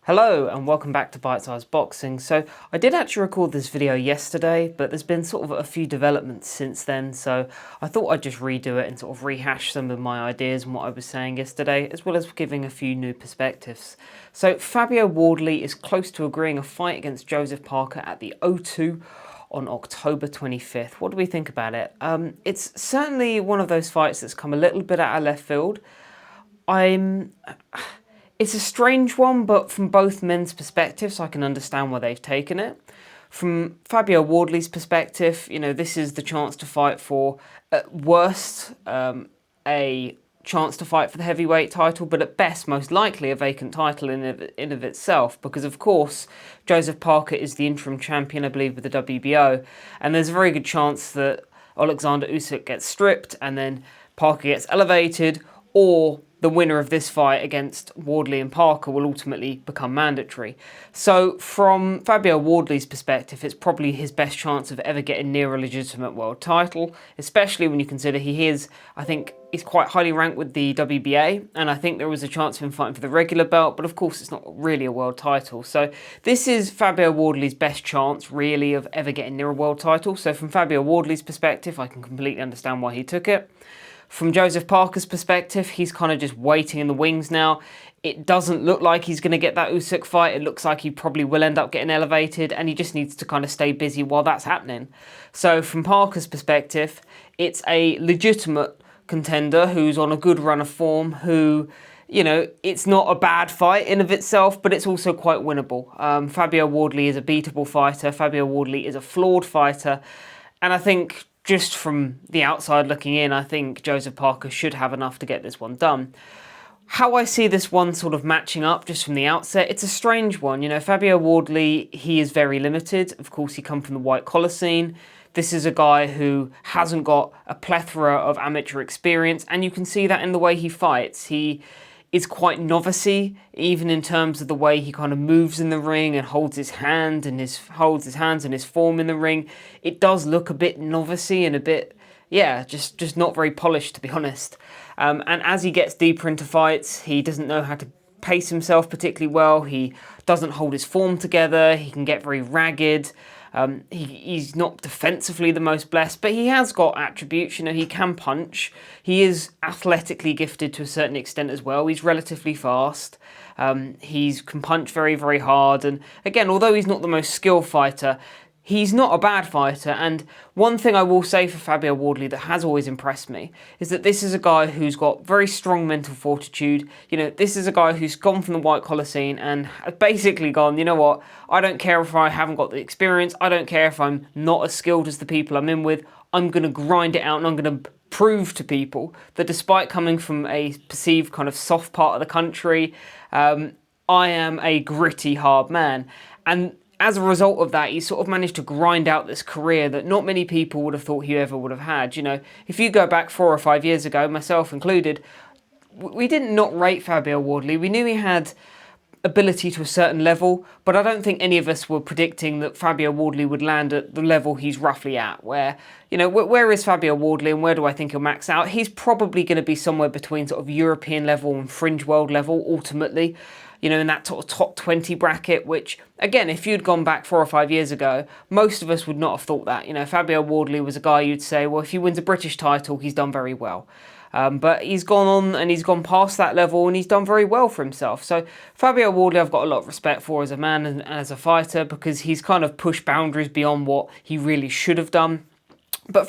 Hello and welcome back to Bitesize Boxing. So I did actually record this video yesterday, but there's been sort of a few developments since then, so I thought I'd just redo it and sort of rehash some of my ideas and what I was saying yesterday, as well as giving a few new perspectives. So Fabio Wardley is close to agreeing a fight against Joseph Parker at the O2 on October 25th. What do we think about it? It's certainly one of those fights that's come a little bit out of left field. It's a strange one, but from both men's perspectives, I can understand why they've taken it. From Fabio Wardley's perspective, this is the chance to fight for, at worst, a chance to fight for the heavyweight title, but at best, most likely, a vacant title in of itself, because of course, Joseph Parker is the interim champion, I believe, with the WBO, and there's a very good chance that Alexander Usyk gets stripped, and then Parker gets elevated, or the winner of this fight against Wardley and Parker will ultimately become mandatory. So from Fabio Wardley's perspective, it's probably his best chance of ever getting near a legitimate world title, especially when you consider he is, I think, he's quite highly ranked with the WBA, and I think there was a chance of him fighting for the regular belt, but of course it's not really a world title. So this is Fabio Wardley's best chance, really, of ever getting near a world title. So from Fabio Wardley's perspective, I can completely understand why he took it. From Joseph Parker's perspective, he's kind of just waiting in the wings now. It doesn't look like he's going to get that Usyk fight. It looks like he probably will end up getting elevated, and he just needs to kind of stay busy while that's happening. So from Parker's perspective, it's a legitimate contender who's on a good run of form, who, it's not a bad fight in of itself, but it's also quite winnable. Fabio Wardley is a beatable fighter. Fabio Wardley is a flawed fighter. And I think just from the outside looking in, I think Joseph Parker should have enough to get this one done. How I see this one sort of matching up just from the outset, it's a strange one. Fabio Wardley, he is very limited. Of course, he comes from the white-collar scene. This is a guy who hasn't got a plethora of amateur experience, and you can see that in the way he fights. He is quite novice-y, even in terms of the way he kind of moves in the ring and holds his hands and his form in the ring. It does look a bit novice-y and a bit, just not very polished, to be honest. And as he gets deeper into fights, he doesn't know how to pace himself particularly well. He doesn't hold his form together. He can get very ragged. He's not defensively the most blessed, but he has got attributes. He can punch. He is athletically gifted to a certain extent as well. He's relatively fast. He can punch very, very hard. And again, although he's not the most skilled fighter, he's not a bad fighter. And one thing I will say for Fabio Wardley that has always impressed me is that this is a guy who's got very strong mental fortitude. This is a guy who's gone from the white-collar scene and has basically gone, you know what, I don't care if I haven't got the experience. I don't care if I'm not as skilled as the people I'm in with. I'm going to grind it out, and I'm going to prove to people that despite coming from a perceived kind of soft part of the country, I am a gritty, hard man. And as a result of that, he sort of managed to grind out this career that not many people would have thought he ever would have had. If you go back 4 or 5 years ago, myself included, we didn't not rate Fabio Wardley. We knew he had ability to a certain level, but I don't think any of us were predicting that Fabio Wardley would land at the level he's roughly at, where is Fabio Wardley and where do I think he'll max out? He's probably going to be somewhere between sort of European level and fringe world level ultimately, in that sort of top 20 bracket, which, again, if you'd gone back 4 or 5 years ago, most of us would not have thought that. Fabio Wardley was a guy you'd say, well, if he wins a British title, he's done very well. But he's gone on and he's gone past that level and he's done very well for himself. So Fabio Wardley I've got a lot of respect for as a man and as a fighter, because he's kind of pushed boundaries beyond what he really should have done. But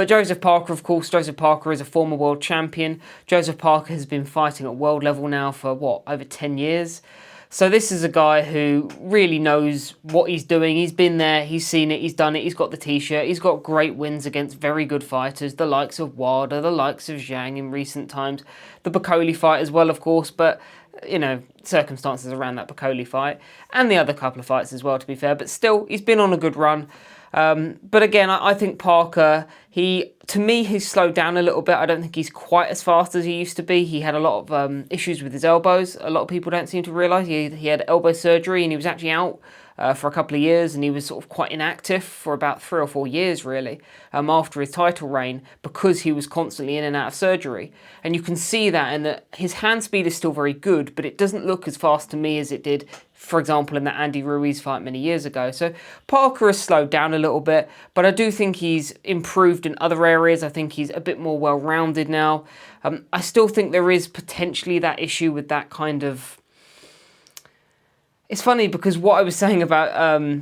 Joseph Parker, of course, Joseph Parker is a former world champion. Joseph Parker has been fighting at world level now for, over 10 years? So this is a guy who really knows what he's doing. He's been there, he's seen it, he's done it, he's got the t-shirt, he's got great wins against very good fighters, the likes of Wilder, the likes of Zhang in recent times, the Bakoli fight as well, of course, but circumstances around that Bakoli fight, and the other couple of fights as well, to be fair, but still, he's been on a good run. But again, I think Parker, to me, he's slowed down a little bit. I don't think he's quite as fast as he used to be. He had a lot of issues with his elbows. A lot of people don't seem to realise he had elbow surgery and he was actually out for a couple of years, and he was sort of quite inactive for about 3 or 4 years, really, after his title reign, because he was constantly in and out of surgery. And you can see that in that his hand speed is still very good, but it doesn't look as fast to me as it did, for example, in the Andy Ruiz fight many years ago. So Parker has slowed down a little bit, but I do think he's improved in other areas. I think he's a bit more well-rounded now. I still think there is potentially that issue with that kind of... It's funny because what I was saying about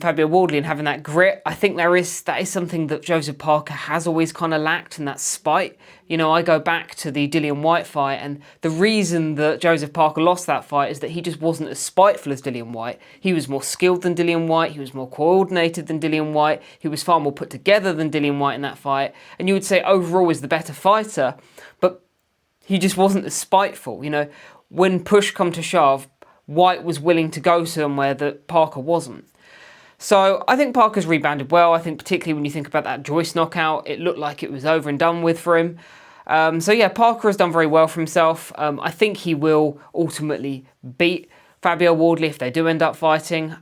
Fabio Wardley and having that grit, I think that is something that Joseph Parker has always kind of lacked, and that spite. You know, I go back to the Dillian Whyte fight, and the reason that Joseph Parker lost that fight is that he just wasn't as spiteful as Dillian Whyte. He was more skilled than Dillian Whyte, he was more coordinated than Dillian Whyte, he was far more put together than Dillian Whyte in that fight, and you would say overall is the better fighter, but he just wasn't as spiteful. You know, when push come to shove, Whyte was willing to go somewhere that Parker wasn't. So I think Parker's rebounded well. I think particularly when you think about that Joyce knockout, it looked like it was over and done with for him. So yeah, Parker has done very well for himself. I think he will ultimately beat Fabio Wardley if they do end up fighting.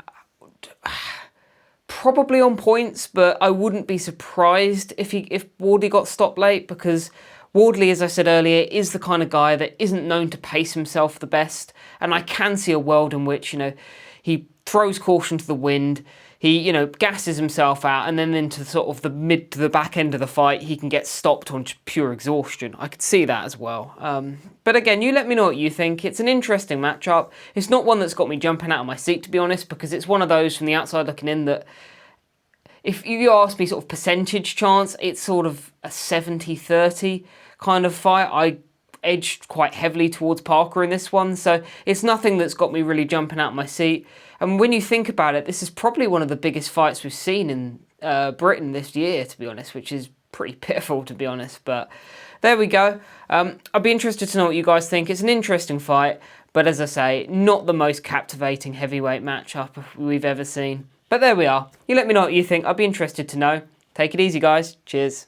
Probably on points, but I wouldn't be surprised if Wardley got stopped late, because Wardley, as I said earlier, is the kind of guy that isn't known to pace himself the best, and I can see a world in which, you know, he throws caution to the wind, he, you know, gasses himself out, and then into sort of the mid to the back end of the fight, he can get stopped on pure exhaustion. I could see that as well. But again, you let me know what you think. It's an interesting matchup. It's not one that's got me jumping out of my seat, to be honest, because it's one of those from the outside looking in that, if you ask me sort of percentage chance, it's sort of a 70-30 kind of fight. I edged quite heavily towards Parker in this one, so it's nothing that's got me really jumping out of my seat. And when you think about it, this is probably one of the biggest fights we've seen in Britain this year, to be honest, which is pretty pitiful, to be honest. But there we go. I'd be interested to know what you guys think. It's an interesting fight, but as I say, not the most captivating heavyweight matchup we've ever seen. But there we are. You let me know what you think. I'd be interested to know. Take it easy, guys. Cheers.